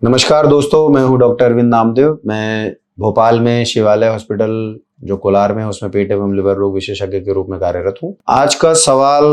नमस्कार दोस्तों, मैं हूं डॉक्टर अरविंद नामदेव। मैं भोपाल में शिवालय हॉस्पिटल जो कोलार में है उसमें पेट एवं लिवर रोग विशेषज्ञ के रूप में कार्यरत हूं। आज का सवाल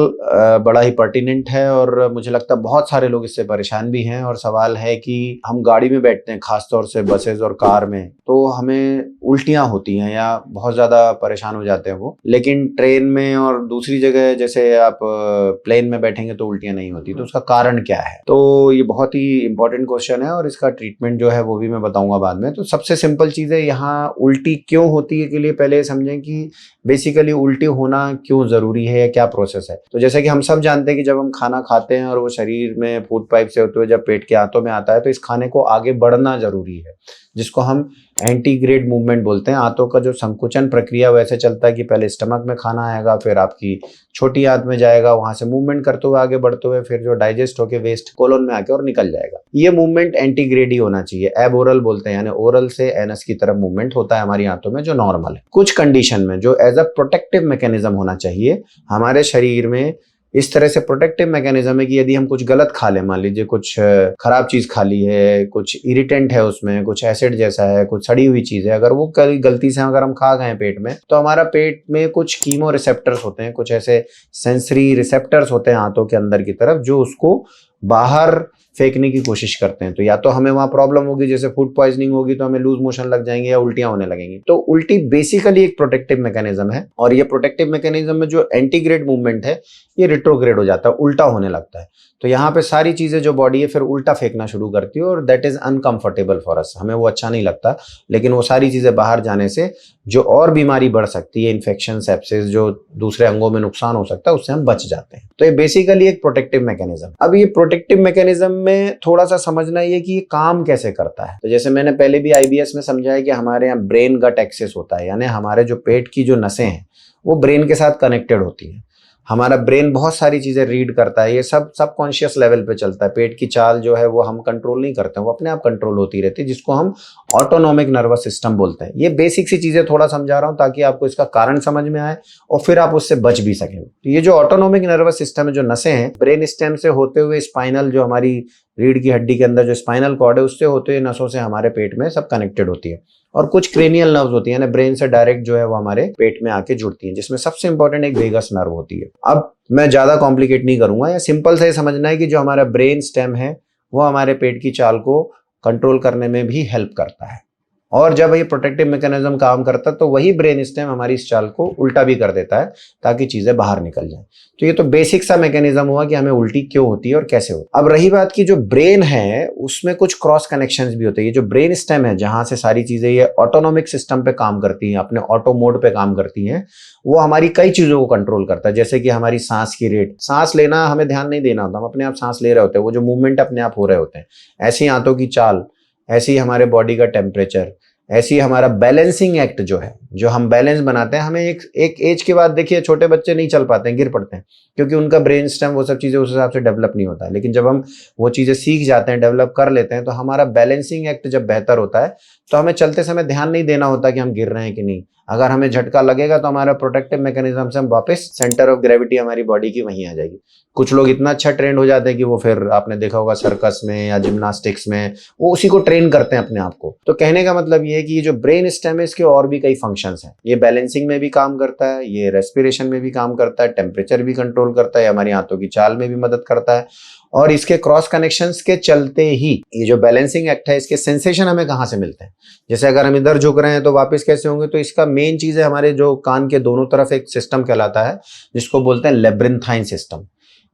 बड़ा ही पर्टिनेंट है और मुझे लगता है बहुत सारे लोग इससे परेशान भी हैं। और सवाल है कि हम गाड़ी में बैठते हैं, खासतौर से बसेस और कार में, तो हमें उल्टियां होती हैं या बहुत ज्यादा परेशान हो जाते हैं वो, लेकिन ट्रेन में और दूसरी जगह जैसे आप प्लेन में बैठेंगे तो उल्टियां नहीं होती। तो उसका कारण क्या है? तो ये बहुत ही इंपॉर्टेंट क्वेश्चन है और इसका ट्रीटमेंट जो है वो भी मैं बताऊंगा बाद में। तो सबसे सिंपल चीज है, यहाँ उल्टी क्यों होती है के लिए पहले समझें कि बेसिकली उल्टी होना क्यों जरूरी है या क्या प्रोसेस है। तो जैसे कि हम सब जानते हैं कि जब हम खाना खाते हैं और वो शरीर में फूड पाइप से होते हुए जब पेट के आंतों में आता है तो इस खाने को आगे बढ़ना जरूरी है, जिसको हम एंटीग्रेड मूवमेंट बोलते हैं। आंतों का जो संकुचन प्रक्रिया वैसे चलता है कि पहले स्टमक में खाना आएगा, फिर आपकी छोटी आंत में जाएगा, वहां से मूवमेंट करते हुए आगे बढ़ते हुए फिर जो डाइजेस्ट होके वेस्ट कोलोन में आके और निकल जाएगा। ये मूवमेंट एंटीग्रेड ही होना चाहिए। एबोरल बोलते हैं, यानी ओरल से एनस की तरफ मूवमेंट होता है हमारी आंतों में, जो नॉर्मल है। कुछ कंडीशन में जो एज अ प्रोटेक्टिव मैकेनिज्म होना चाहिए हमारे शरीर में, इस तरह से प्रोटेक्टिव मैकेनिज्म है कि यदि हम कुछ गलत खा लें, मान लीजिए कुछ खराब चीज खा ली है, कुछ इरिटेंट है उसमें, कुछ एसिड जैसा है, कुछ सड़ी हुई चीज है, अगर वो गलती से अगर हम खा गए पेट में, तो हमारा पेट में कुछ कीमो रिसेप्टर्स होते हैं, कुछ ऐसे सेंसरी रिसेप्टर्स होते हैं आंतों के अंदर की तरफ, जो उसको बाहर फेंकने की कोशिश करते हैं। तो या तो हमें वहां प्रॉब्लम होगी, जैसे फूड पॉइजनिंग होगी तो हमें लूज मोशन लग जाएंगे या उल्टियां होने लगेंगी। तो उल्टी बेसिकली एक प्रोटेक्टिव मैकेनिज्म है और ये प्रोटेक्टिव मैकेनिज्म में जो एंटीग्रेड मूवमेंट है ये रिट्रोग्रेड हो जाता है, उल्टा होने लगता है। तो यहाँ पे सारी चीजें जो बॉडी है फिर उल्टा फेंकना शुरू करती है और that is uncomfortable for us, हमें वो अच्छा नहीं लगता। लेकिन वो सारी चीजें बाहर जाने से जो और बीमारी बढ़ सकती है, इन्फेक्शन, सेप्सिस, जो दूसरे अंगों में नुकसान हो सकता है, उससे हम बच जाते हैं। तो ये बेसिकली एक प्रोटेक्टिव मैकेनिज्म। अब ये प्रोटेक्टिव मैकेनिज्म में थोड़ा सा समझना ये कि ये काम कैसे करता है। तो जैसे मैंने पहले भी आईबीएस में समझाया कि हमारे यहाँ ब्रेन गट एक्सेस होता है, यानी हमारे जो पेट की जो नसें हैं वो ब्रेन के साथ कनेक्टेड होती हैं। हमारा ब्रेन बहुत सारी चीजें रीड करता है, ये सब सबकॉन्शियस लेवल पे चलता है। पेट की चाल जो है वो हम कंट्रोल नहीं करते हैं, वो अपने आप कंट्रोल होती रहती है, जिसको हम ऑटोनॉमिक नर्वस सिस्टम बोलते हैं। ये बेसिक सी चीजें थोड़ा समझा रहा हूं ताकि आपको इसका कारण समझ में आए और फिर आप उससे बच भी सकें। तो ये जो ऑटोनॉमिक नर्वस सिस्टम है, जो नसें हैं, ब्रेन स्टेम से होते हुए स्पाइनल, जो हमारी रीढ़ की हड्डी के अंदर जो स्पाइनल कॉर्ड है, उससे होते हुए नसों से हमारे पेट में सब कनेक्टेड होती है। और कुछ क्रेनियल नर्व्स होती है ना, ब्रेन से डायरेक्ट जो है वो हमारे पेट में आके जुड़ती हैं, जिसमें सबसे इंपॉर्टेंट एक वेगस नर्व होती है। अब मैं ज्यादा कॉम्प्लिकेट नहीं करूंगा, या सिंपल से समझना है कि जो हमारा ब्रेन स्टेम है वो हमारे पेट की चाल को कंट्रोल करने में भी हेल्प करता है। और जब ये प्रोटेक्टिव मैकेनिज्म काम करता है तो वही ब्रेन स्टेम हमारी इस चाल को उल्टा भी कर देता है ताकि चीजें बाहर निकल जाएं। तो ये तो बेसिक सा मैकेनिज्म हुआ कि हमें उल्टी क्यों होती है और कैसे होती है। अब रही बात की जो ब्रेन है उसमें कुछ क्रॉस कनेक्शंस भी होते हैं। ये जो ब्रेन स्टेम है, जहां से सारी चीजें ये ऑटोनॉमिक सिस्टम पे काम करती हैं, अपने ऑटो मोड पे काम करती हैं, वो हमारी कई चीजों को कंट्रोल करता है। जैसे कि हमारी सांस की रेट, सांस लेना हमें ध्यान नहीं देना होता, हम अपने आप सांस ले रहे होते हैं, वो जो मूवमेंट अपने आप हो रहे होते हैं। ऐसी आंतों की चाल, ऐसी हमारे बॉडी का टेम्परेचर, ऐसी हमारा बैलेंसिंग एक्ट जो है, जो हम बैलेंस बनाते हैं। हमें एक एज के बाद देखिए छोटे बच्चे नहीं चल पाते हैं, गिर पड़ते हैं, क्योंकि उनका ब्रेन स्टेम वो सब चीजें उस हिसाब से डेवलप नहीं होता है। लेकिन जब हम वो चीजें सीख जाते हैं, डेवलप कर लेते हैं, तो हमारा बैलेंसिंग एक्ट जब बेहतर होता है तो हमें चलते समय ध्यान नहीं देना होता कि हम गिर रहे हैं कि नहीं। अगर हमें झटका लगेगा तो हमारा प्रोटेक्टिव मैकेनिज्म से हम वापस सेंटर ऑफ ग्रेविटी हमारी बॉडी की वहीं आ जाएगी। कुछ लोग इतना अच्छा ट्रेंड हो जाते हैं कि वो फिर आपने देखा होगा सर्कस में या जिम्नास्टिक्स में वो उसी को ट्रेन करते हैं अपने आप को। तो कहने का मतलब ये है कि ये जो ब्रेन स्टेम है इसके और भी कई फंक्शंस हैं। ये बैलेंसिंग में भी काम करता है, ये रेस्पिरेशन में भी काम करता है, टेम्परेचर भी कंट्रोल करता है, हमारी आंतों की चाल में भी मदद करता है। और इसके क्रॉस कनेक्शंस के चलते ही ये जो बैलेंसिंग एक्ट है, इसके सेंसेशन हमें कहाँ से मिलते हैं। जैसे अगर हम इधर झुक रहे हैं तो वापस कैसे होंगे, तो इसका मेन चीज है हमारे जो कान के दोनों तरफ एक सिस्टम कहलाता है जिसको बोलते हैं लेब्रिंथाइन सिस्टम।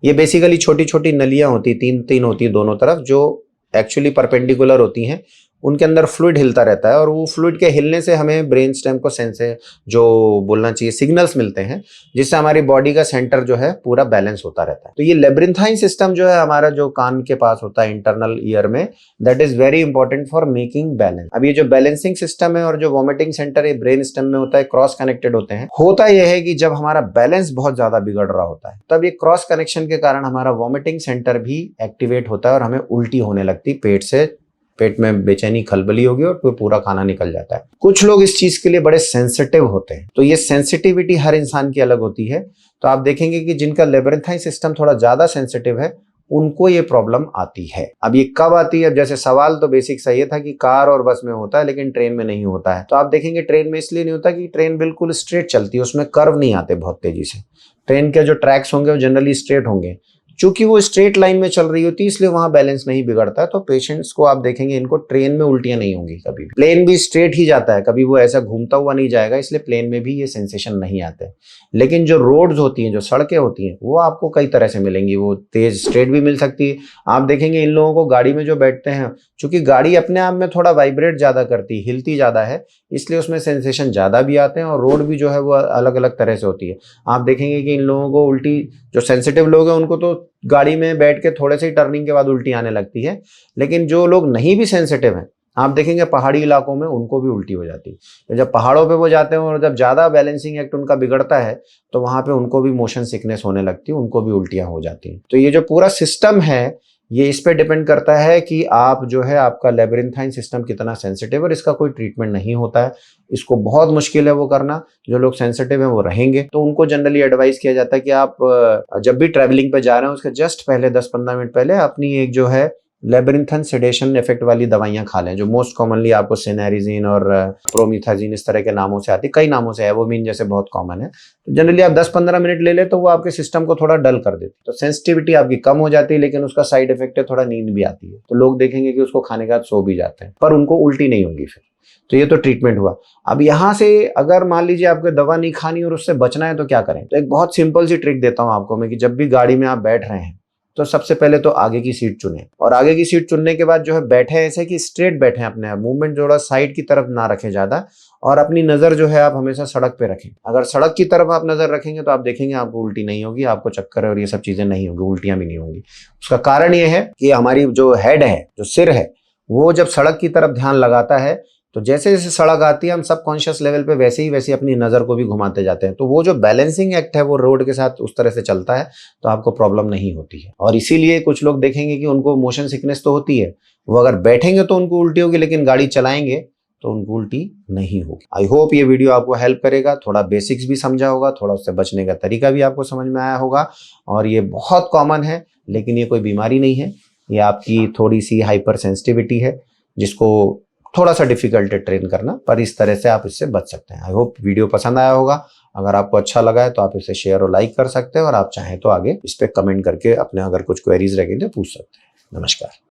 ये बेसिकली छोटी छोटी नलियां होती, तीन तीन होती है दोनों तरफ, जो एक्चुअली परपेंडिकुलर होती हैं। उनके अंदर फ्लूइड हिलता रहता है और वो फ्लूइड के हिलने से हमें ब्रेन स्टेम को जो बोलना चाहिए सिग्नल्स मिलते हैं, जिससे हमारी बॉडी का सेंटर जो है पूरा बैलेंस होता रहता है। तो ये लेब्रिंथाइन सिस्टम जो है हमारा, जो कान के पास होता है इंटरनल ईयर में, that is very important for making balance. अब ये जो बैलेंसिंग सिस्टम है और जो वॉमिटिंग सेंटर है ब्रेन स्टेम में होता है, क्रॉस कनेक्टेड होते हैं। होता यह है कि जब हमारा बैलेंस बहुत ज्यादा बिगड़ रहा होता है तब ये क्रॉस कनेक्शन के कारण हमारा वॉमिटिंग सेंटर भी एक्टिवेट होता है और हमें उल्टी होने लगती, पेट में बेचैनी खलबली होगी और फिर पूरा खाना निकल जाता है। कुछ लोग इस चीज के लिए बड़े सेंसिटिव होते हैं, तो ये सेंसिटिविटी हर इंसान की अलग होती है। तो आप देखेंगे कि जिनका लेब्रिंथाइन सिस्टम थोड़ा ज्यादा सेंसिटिव है उनको ये प्रॉब्लम आती है। अब ये कब आती है? अब जैसे सवाल तो बेसिक सही है था कि कार और बस में होता है लेकिन ट्रेन में नहीं होता है। तो आप देखेंगे ट्रेन में इसलिए नहीं होता कि ट्रेन बिल्कुल स्ट्रेट चलती है, उसमें कर्व नहीं आते बहुत तेजी से। ट्रेन के जो ट्रैक्स होंगे वो जनरली स्ट्रेट होंगे। चूंकि वो स्ट्रेट लाइन में चल रही होती है इसलिए वहां बैलेंस नहीं बिगड़ता है। तो पेशेंट्स को आप देखेंगे इनको ट्रेन में उल्टियां नहीं होंगी कभी भी। प्लेन भी स्ट्रेट ही जाता है, कभी वो ऐसा घूमता हुआ नहीं जाएगा, इसलिए प्लेन में भी ये सेंसेशन नहीं आते। लेकिन जो रोड्स होती हैं, जो सड़कें होती हैं, वो आपको कई तरह से मिलेंगी। वो तेज स्ट्रेट भी मिल सकती है। आप देखेंगे इन लोगों को गाड़ी में जो बैठते हैं, चूंकि गाड़ी अपने आप में थोड़ा वाइब्रेट ज्यादा करती है, हिलती ज्यादा है, इसलिए उसमें सेंसेशन ज्यादा भी आते हैं। और रोड भी जो है वो अलग अलग तरह से होती है। आप देखेंगे कि इन लोगों को उल्टी, जो सेंसिटिव लोग हैं उनको तो गाड़ी में बैठ के थोड़े से ही टर्निंग के बाद उल्टी आने लगती है, लेकिन जो लोग नहीं भी सेंसिटिव हैं, आप देखेंगे पहाड़ी इलाकों में उनको भी उल्टी हो जाती है। तो जब पहाड़ों पे वो जाते हैं और जब ज़्यादा बैलेंसिंग एक्ट उनका बिगड़ता है तो वहाँ पे उनको भी मोशन सिकनेस होने लगती है, उनको भी उल्टियाँ हो जाती हैं। तो ये जो पूरा सिस्टम है ये इस पे डिपेंड करता है कि आप जो है आपका लेबिरिथाइन सिस्टम कितना सेंसिटिव, और इसका कोई ट्रीटमेंट नहीं होता है। इसको बहुत मुश्किल है वो करना। जो लोग सेंसिटिव हैं वो रहेंगे, तो उनको जनरली एडवाइस किया जाता है कि आप जब भी ट्रैवलिंग पे जा रहे हैं उसके जस्ट पहले 10-15 मिनट पहले अपनी एक जो है लेबिरिथन सेडेशन इफेक्ट वाली दवाइयां खा लें, जो मोस्ट कॉमनली आपको सिनेरिजीन और प्रोमिथाजीन इस तरह के नामों से आती है। कई नामों से, एवोमीन जैसे बहुत कॉमन है। तो जनरली आप 10-15 मिनट ले ले तो वो आपके सिस्टम को थोड़ा डल कर देती है। तो सेंसिटिविटी आपकी कम हो जाती है, लेकिन उसका साइड इफेक्ट है थोड़ा नींद भी आती है। तो लोग देखेंगे कि उसको खाने के बाद सो भी जाते हैं, पर उनको उल्टी नहीं होगी फिर। तो ये तो ट्रीटमेंट हुआ। अब यहाँ से अगर मान लीजिए आपको दवा नहीं खानी और उससे बचना है तो क्या करें? तो एक बहुत सिंपल सी ट्रिक देता हूँ आपको मैं, कि जब भी गाड़ी में आप बैठ रहे हैं तो सबसे पहले तो आगे की सीट चुनें, और आगे की सीट चुनने के बाद जो है बैठे ऐसे कि स्ट्रेट बैठे, अपने आप मूवमेंट थोड़ा साइड की तरफ ना रखें ज्यादा, और अपनी नजर जो है आप हमेशा सड़क पे रखें। अगर सड़क की तरफ आप नजर रखेंगे तो आप देखेंगे आपको उल्टी नहीं होगी, आपको चक्कर और ये सब चीजें नहीं होगी, उल्टियां भी नहीं होंगी। उसका कारण ये है कि हमारी जो हेड है, जो सिर है, वो जब सड़क की तरफ ध्यान लगाता है तो जैसे जैसे सड़क आती है हम सब कॉन्शियस लेवल पे वैसे ही अपनी नज़र को भी घुमाते जाते हैं। तो वो जो बैलेंसिंग एक्ट है वो रोड के साथ उस तरह से चलता है, तो आपको प्रॉब्लम नहीं होती है। और इसीलिए कुछ लोग देखेंगे कि उनको मोशन सिकनेस तो होती है, वो अगर बैठेंगे तो उनको उल्टी होगी, लेकिन गाड़ी चलाएंगे तो उनको उल्टी नहीं होगी। आई होप ये वीडियो आपको हेल्प करेगा, थोड़ा बेसिक्स भी समझा होगा, थोड़ा उससे बचने का तरीका भी आपको समझ में आया होगा। और ये बहुत कॉमन है, लेकिन ये कोई बीमारी नहीं है, ये आपकी थोड़ी सी हाइपर सेंसिटिविटी है जिसको थोड़ा सा डिफिकल्ट है ट्रेन करना, पर इस तरह से आप इससे बच सकते हैं। आई होप वीडियो पसंद आया होगा। अगर आपको अच्छा लगा है तो आप इसे शेयर और लाइक कर सकते हैं, और आप चाहें तो आगे इस पे कमेंट करके अपने अगर कुछ क्वेरीज रहेंगे तो पूछ सकते हैं। नमस्कार।